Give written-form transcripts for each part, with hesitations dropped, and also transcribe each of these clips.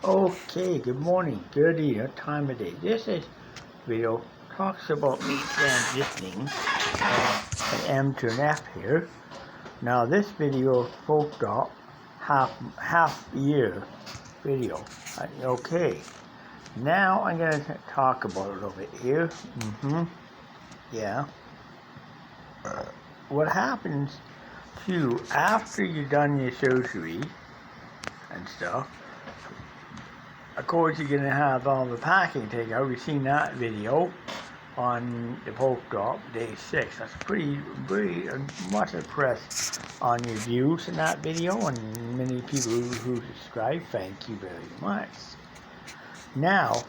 Okay, good morning, good evening, time of day. This video talks about me transitioning an M to an F here. Now this video spoke up half year video. Okay, now I'm going to talk about it a little bit here. Yeah. What happens to you after you've done your surgery and stuff? Of course, you're going to have all the packing taken out. We've seen that video on the post-op day 6. That's pretty much impressed on your views in that video, and many people who subscribe, thank you very much. Now,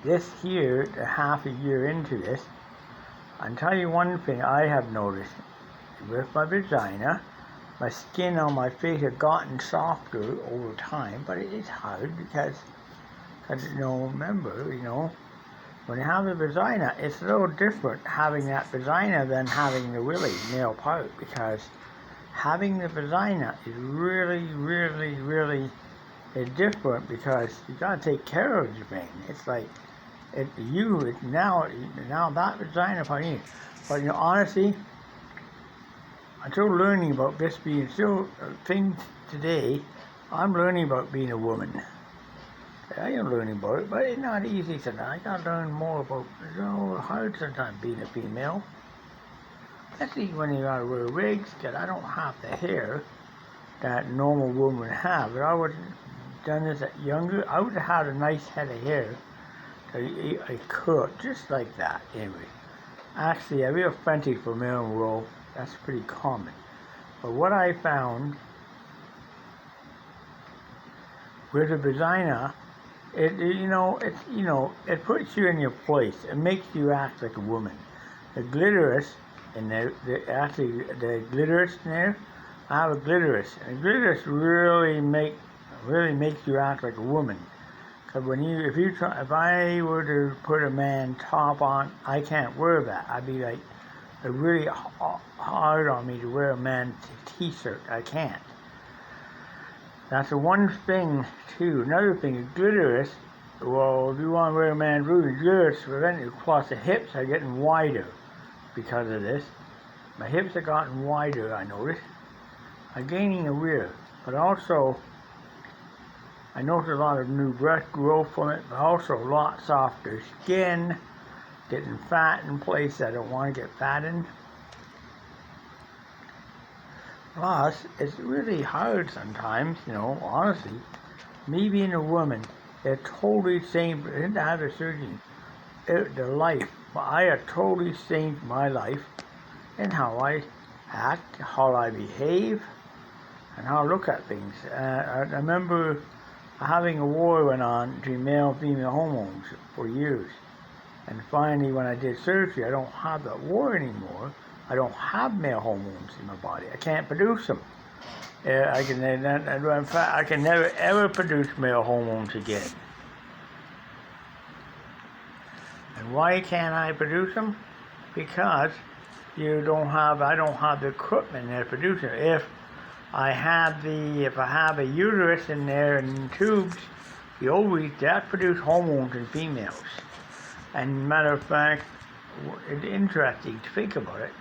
this here, half a year into this, I'll tell you one thing I have noticed with my vagina. My skin on my face has gotten softer over time, but it is hard because remember, when you have a vagina, it's a little different having that vagina than having the really male part, because having the vagina is really different, because you gotta take care of your thing. It's like now that vagina part is. But honestly, I'm still learning about this being things today. I'm learning about being a woman. I am learning about it, but it's not easy sometimes. I gotta learn more about it's hard sometimes being a female. Especially when you gotta wear wigs, because I don't have the hair that normal women have. If I would have done this at younger, I would have had a nice head of hair. I could, just like that, anyway. Actually, I feel authentic for male role. That's pretty common. But what I found with a vagina, it puts you in your place. It makes you act like a woman. The glitterous in there, the glitterous in there, I have a glitterous, and glitterous really makes you act like a woman. Because if I were to put a man top on, I can't wear that. I'd be like, it's really hard on me to wear a man's t-shirt. I can't. That's the one thing too. Another thing is glitterous. Well, if you want to wear a man's booty, glitterous prevent you. Plus the hips are getting wider because of this. My hips have gotten wider, I noticed. I'm gaining a rear, but also I noticed a lot of new breast growth from it, but also a lot softer skin. Getting fat in place I don't want to get fat in. Plus, it's really hard sometimes, honestly. Me being a woman, they're totally changed. I didn't have a surgery. The life, I have totally changed my life and how I act, how I behave, and how I look at things. I remember having a war went on between male and female hormones for years. And finally, when I did surgery, I don't have that war anymore. I don't have male hormones in my body. I can't produce them. I can never ever produce male hormones again. And why can't I produce them? Because I don't have the equipment there to produce them. If I have a uterus in there and tubes, the ovaries that produce hormones in females. And matter of fact, it's interesting to think about it.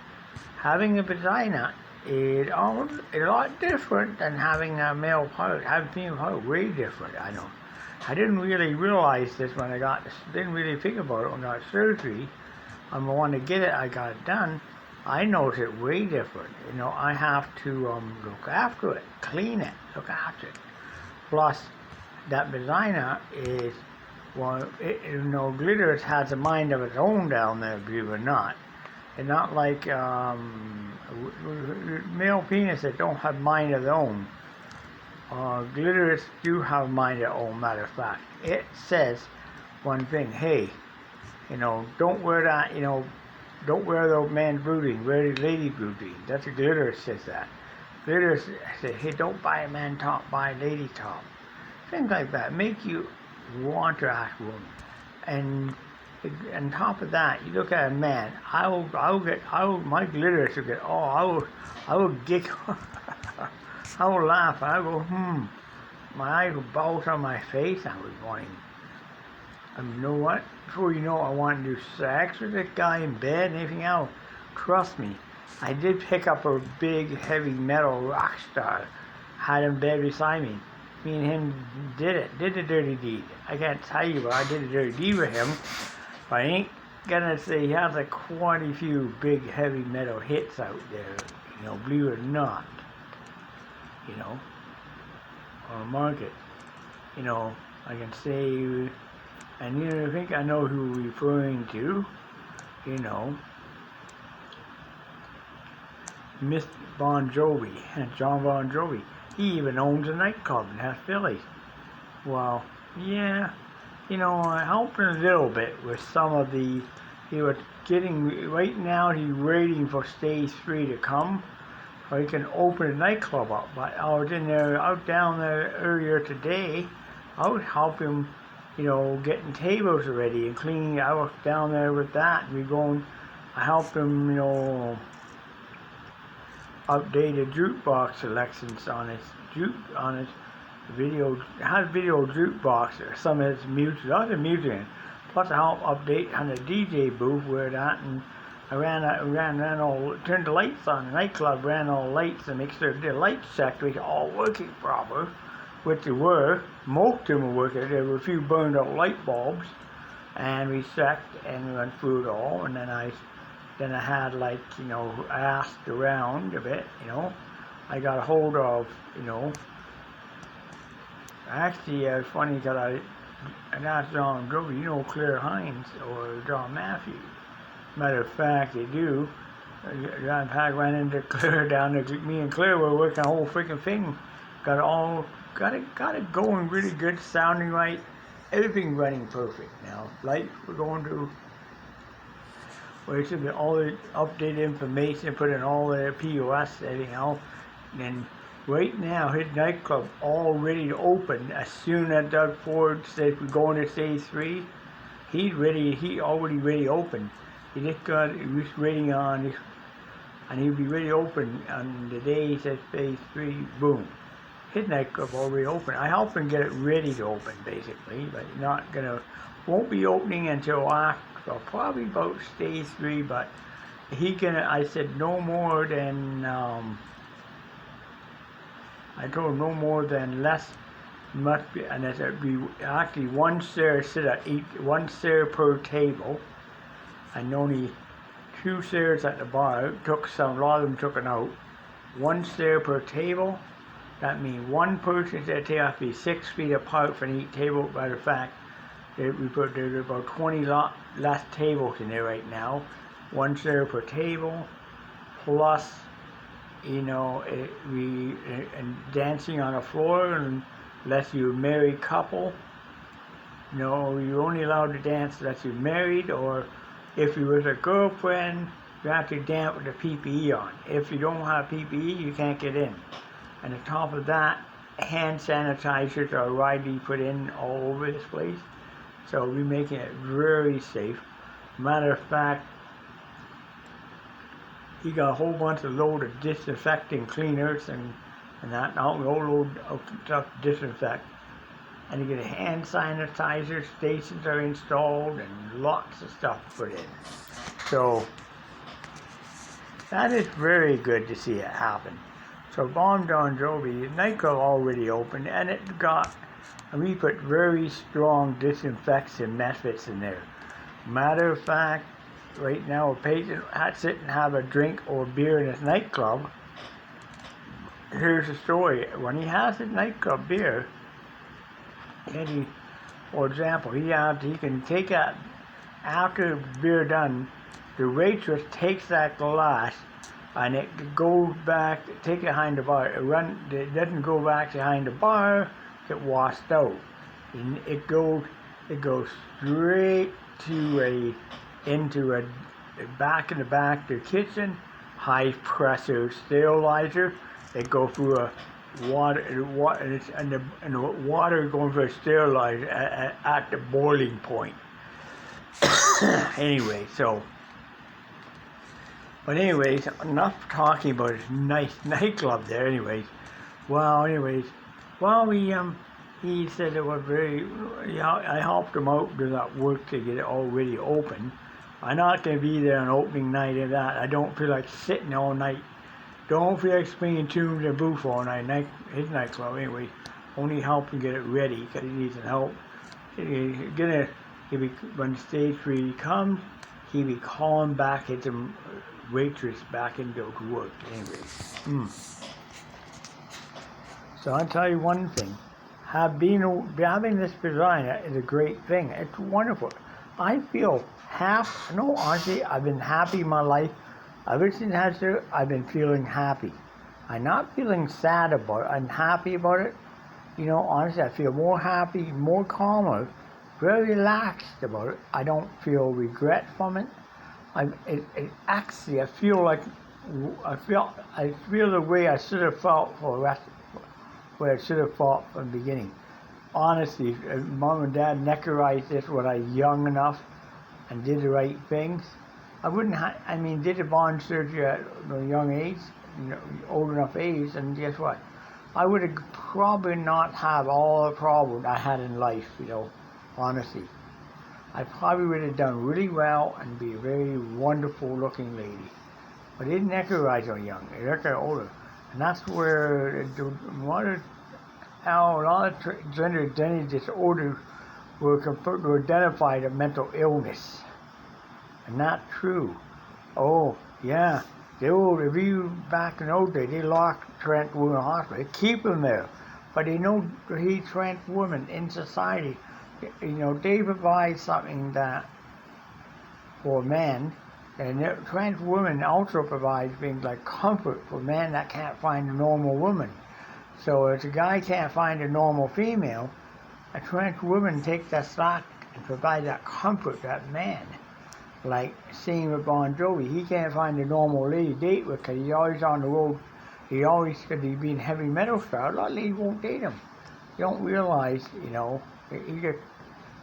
Having a vagina is a lot different than having a male part. Having a female part, way different. I didn't really realize this when didn't really think about it when I got surgery. I'm the one to get it, I got it done. I noticed it way different. I have to look after it, clean it, look after it. Plus, that vagina is, glitterous has a mind of its own down there, believe it or not. It's not like male penises don't have mind of their own. Glitterous do have mind of their own, matter of fact. It says one thing, hey, don't wear that, don't wear the man's booting, wear the lady's booting. That's what glitterous says that. Glitterous says, hey, don't buy a man top, buy a lady top. Things like that make you want to act woman. And on top of that, you look at a man. My glitterous will get. I will giggle. I will laugh. I will my eyes were bulged on my face. I was wanting, you know what? Before you know it, I wanted to do sex with this guy in bed and everything else. Trust me, I did pick up a big, heavy metal rock star, had him in bed beside me. Me and him did the dirty deed. I can't tell you, but I did a dirty deed with him. But I ain't gonna say he has quite a few big, heavy metal hits out there, believe it or not, on the market. I can say, and I think I know who we're referring to, Miss Bon Jovi, and John Bon Jovi. He even owns a nightclub in Haft, Philly. Well, yeah, I helped him a little bit with some of the, he was getting, right now he's waiting for stage 3 to come, so he can open a nightclub up. But I was out down there earlier today. I was helping him, getting tables ready and cleaning. I was down there with that. I helped him, update the jukebox selections on his video. It has video jukebox or some of his music, other music. Plus I helped update on the DJ booth where that, and I turned the lights on. The nightclub ran all the lights and make sure the lights checked was all working proper, which they were. Most of them were working. There were a few burned out light bulbs, and we checked and we went through it all. And then I had I asked around a bit. I got a hold of Actually, it's funny because I asked John Grover, Claire Hines or John Matthews. Matter of fact, they do. John Pack ran into Claire down there. Me and Claire were working the whole freaking thing. Got it going really good, sounding right. Everything running perfect now. Lights we're going to. Where it should be all the updated information, put in all the POS, everything else. And right now, his nightclub all ready to open. As soon as Doug Ford says we're going to stage 3, he's ready. He already ready to open. He was waiting on this, and he'll be ready to open on the day he says phase 3. Boom, his nightclub already open. I helped him get it ready to open, basically, but won't be opening until after, probably about stage 3. But I said no more than. I told him no more than less must be, and it'd be actually one chair sit at one chair per table, and only 2 chairs at the bar. A lot of them took it out. 1 chair per table. That means one person at the table has to be 6 feet apart from each table. Matter of fact, there's about 20 less tables in there right now. 1 chair per table, plus and dancing on the floor, unless you're a married couple. You're only allowed to dance unless you're married, or if you was a girlfriend, you have to dance with the PPE on. If you don't have PPE, you can't get in. And on top of that, hand sanitizers are widely put in all over this place. So we're making it very safe. Matter of fact, he got a whole bunch of load of disinfecting cleaners and that, a whole load of stuff to disinfect. And you get hand sanitizer stations are installed and lots of stuff put in. So that is very good to see it happen. So Bon Jovi, the nightclub already opened, and we put very strong disinfection methods in there. Matter of fact, right now, a patient had to sit and have a drink or beer in his nightclub. Here's the story. When he has his nightclub beer, for example, he can take that, after the beer done, the waitress takes that glass and it goes back, take it behind the bar. It doesn't go back behind the bar, it washed out. And it goes straight to into back in the back to the kitchen, high pressure sterilizer. It goes through a water and the water going for a sterilizer at the boiling point. Anyways, enough talking about this nice nightclub there. Anyways, Well, he said it was very. Yeah, I helped him out with that work to get it already open. I'm not gonna be there on opening night of that. I don't feel like sitting all night. Don't feel like spinning tunes in the booth all night. His nightclub anyway. Only help him get it ready because he needs some help. He's gonna. He'll be when stage 3 comes. He'll be calling back his waitress back into work anyway. So I'll tell you one thing. Having this designer is a great thing. It's wonderful. I feel no, honestly, I've been happy in my life. Ever since I've been feeling happy. I'm not feeling sad about it. I'm happy about it. Honestly, I feel more happy, more calmer, very relaxed about it. I don't feel regret from it. Actually, I feel the way I should have felt for the rest. Where I should have fought from the beginning. Honestly, if Mom and Dad neckarized this when I was young enough and did the right things, I wouldn't did the bond surgery at a young age, old enough age, and guess what? I would have probably not have all the problems I had in life, honestly. I probably would have done really well and be a very wonderful looking lady. But they didn't neckarize so young, they neckarize older. And that's where a lot of gender identity disorders were identified as mental illness. And not true. Oh, yeah. If you back in those days, they locked trans women in hospital. They keep them there. But they know he's trans women in society. They provide something that for men. And trans women also provide things like comfort for men that can't find a normal woman. So if a guy can't find a normal female, a trans woman takes that slack and provides that comfort to that man. Like seeing with Bon Jovi, he can't find a normal lady to date with because he's always on the road. Because he's being heavy metal star, a lot of ladies won't date him. You don't realize,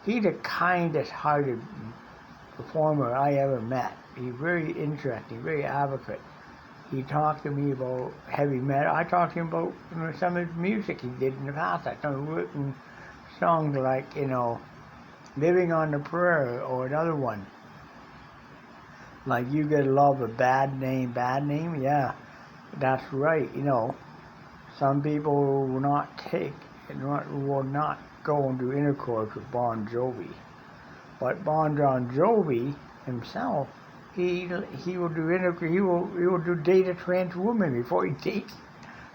he's the kindest hearted performer I ever met. He's very interesting, very advocate. He talked to me about heavy metal. I talked to him about some of his music he did in the past. I started written songs like, Living on the Prairie or another one. Like You Gotta Love a Bad Name, yeah, that's right, Some people will not go and do intercourse with Bon Jovi. But Bon Jovi himself, he will do date a trans woman before he dates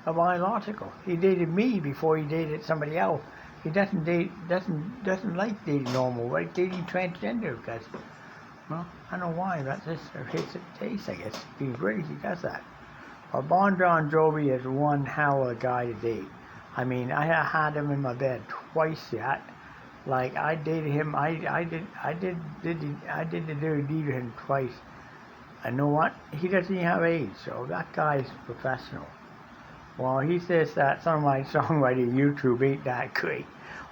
a biological. He dated me before he dated somebody else. He doesn't like dating normal, right? Dating transgender because, well, I don't know why. That's just his taste, I guess. If he's British, he does that. But Bon Jovi is one hell of a guy to date. I had him in my bed twice yet. Like I dated him, I did the dirty deed with him twice. And know what? He doesn't even have AIDS, so that guy's professional. Well, he says that some of my songwriting YouTube ain't that great.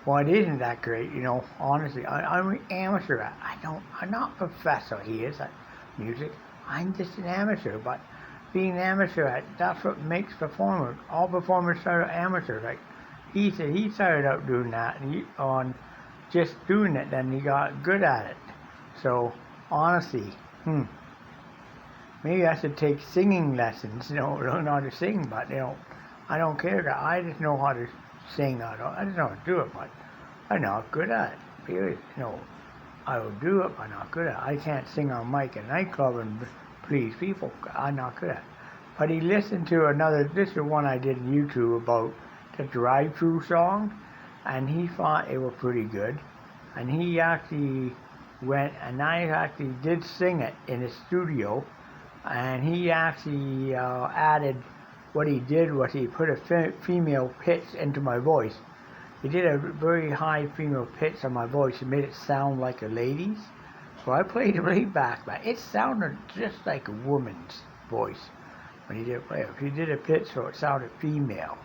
Well, it isn't that great, honestly. I'm an amateur. I'm not a professor, he is, at music. I'm just an amateur, but being an amateur, that's what makes performers. All performers start amateur. Like he said, he started out doing that, and just doing it, then he got good at it. So, honestly, maybe I should take singing lessons, learn how to sing, but, I don't care. I just know how to sing. I just know how to do it, but I'm not good at it. Period. I will do it, but I'm not good at it. I can't sing on mic at a nightclub and please people. I'm not good at it. But he listened to this is one I did on YouTube about the drive-through song, and he thought it was pretty good. And he actually went, and I actually did sing it in the studio, and he actually added, what he did was he put a female pitch into my voice. He did a very high female pitch on my voice and made it sound like a lady's. So I played it right back, but it sounded just like a woman's voice when he did play it. He did a pitch so it sounded female,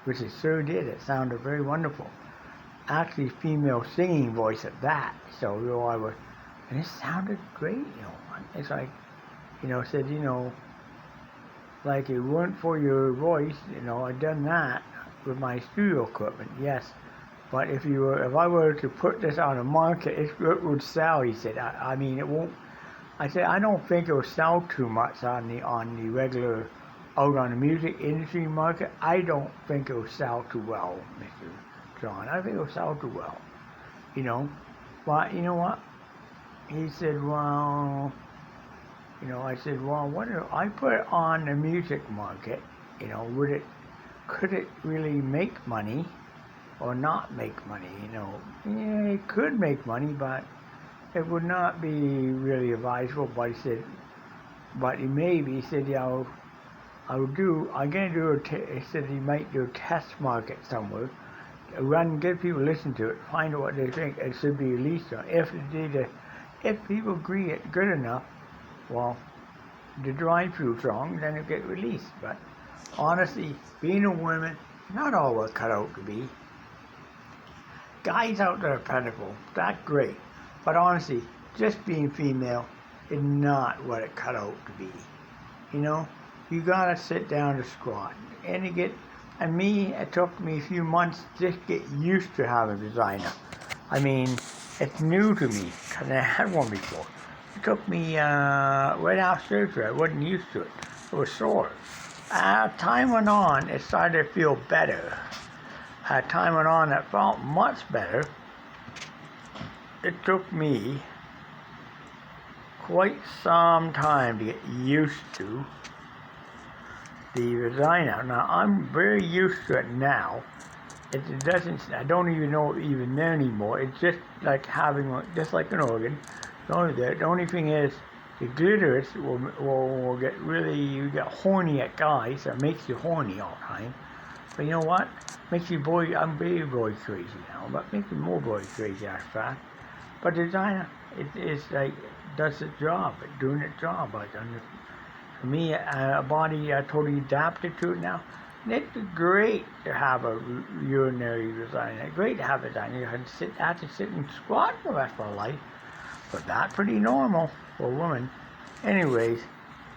which it sure did. It sounded very wonderful. Actually, female singing voice at that. So and it sounded great. It's like, said, like it weren't for your voice, I'd done that with my studio equipment, yes. But if I were to put this on the market, it would sell. He said. I mean, it won't. I said I don't think it will sell too much on the regular, out on the music industry market. I don't think it will sell too well, Mr. John. I think it will sell too well, you know. But you know what? He said, well, I said, well, what if I put it on the music market? Could it really make money or not make money? Yeah, it could make money, but it would not be really advisable. But he said, he said, yeah, I'm gonna do he said he might do a test market somewhere, get people to listen to it, find out what they think. It should be released. If people agree it's good enough, well, the drive-through song, then it get released. But honestly, being a woman, not all we're cut out to be. Guys out there are plentiful, that's great. But honestly, just being female is not what it cut out to be. You gotta sit down to squat. And it took me a few months just to get used to having a vagina. I mean, it's new to me, because I had one before. It took me, right after surgery, I wasn't used to it. It was sore. As time went on, it started to feel better. As time went on, it felt much better. It took me quite some time to get used to the vagina. Now, I'm very used to it now. I don't even know it even there anymore. It's just like just like an organ. The only thing is, the clitoris will get you get horny at guys, so it makes you horny all the time. But you know what? I'm very boy crazy now, but makes me more boy crazy after that. But the vagina, does its job, it's doing its job. For me, a body totally adapted to it now. It's great to have a urinary vagina. Great to have a vagina. You have to sit and squat for the rest of our life. But that's pretty normal for a woman. Anyways,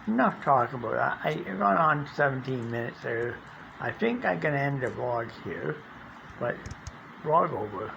enough talk about that. I gone on 17 minutes there. I think I can end the vlog here. But vlog over.